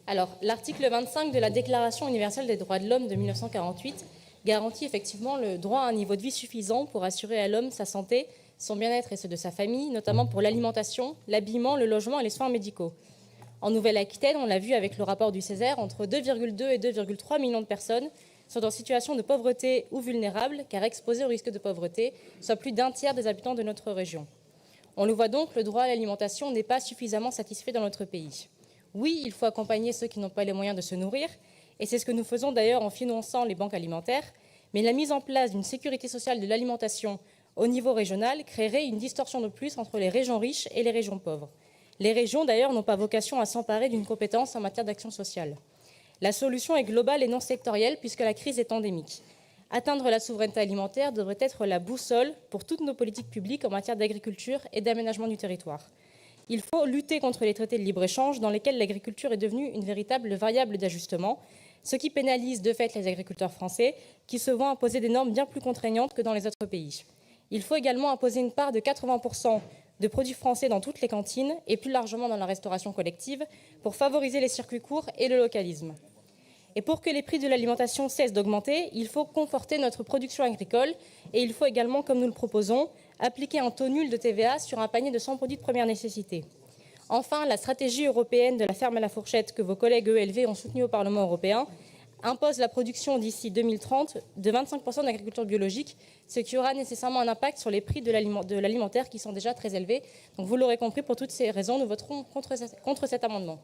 Alors, l'article 25 de la Déclaration universelle des droits de l'homme de 1948 garantit effectivement le droit à un niveau de vie suffisant pour assurer à l'homme sa santé, son bien-être et ceux de sa famille, notamment pour l'alimentation, l'habillement, le logement et les soins médicaux. En Nouvelle-Aquitaine, on l'a vu avec le rapport du Césaire, entre 2,2 et 2,3 millions de personnes sont en situation de pauvreté ou vulnérables, car exposées au risque de pauvreté, soit plus d'un tiers des habitants de notre région. On le voit donc, le droit à l'alimentation n'est pas suffisamment satisfait dans notre pays. Oui, il faut accompagner ceux qui n'ont pas les moyens de se nourrir, et c'est ce que nous faisons d'ailleurs en finançant les banques alimentaires, mais la mise en place d'une sécurité sociale de l'alimentation au niveau régional créerait une distorsion de plus entre les régions riches et les régions pauvres. Les régions, d'ailleurs, n'ont pas vocation à s'emparer d'une compétence en matière d'action sociale. La solution est globale et non sectorielle puisque la crise est endémique. Atteindre la souveraineté alimentaire devrait être la boussole pour toutes nos politiques publiques en matière d'agriculture et d'aménagement du territoire. Il faut lutter contre les traités de libre-échange dans lesquels l'agriculture est devenue une véritable variable d'ajustement, ce qui pénalise de fait les agriculteurs français qui se voient imposer des normes bien plus contraignantes que dans les autres pays. Il faut également imposer une part de 80% de produits français dans toutes les cantines et plus largement dans la restauration collective pour favoriser les circuits courts et le localisme. Et pour que les prix de l'alimentation cessent d'augmenter, il faut conforter notre production agricole et il faut également, comme nous le proposons, appliquer un taux nul de TVA sur un panier de 100 produits de première nécessité. Enfin, la stratégie européenne de la ferme à la fourchette que vos collègues ELV ont soutenue au Parlement européen impose la production d'ici 2030 de 25% d'agriculture biologique, ce qui aura nécessairement un impact sur les prix de l'alimentaire qui sont déjà très élevés. Donc vous l'aurez compris, pour toutes ces raisons, nous voterons contre cet amendement.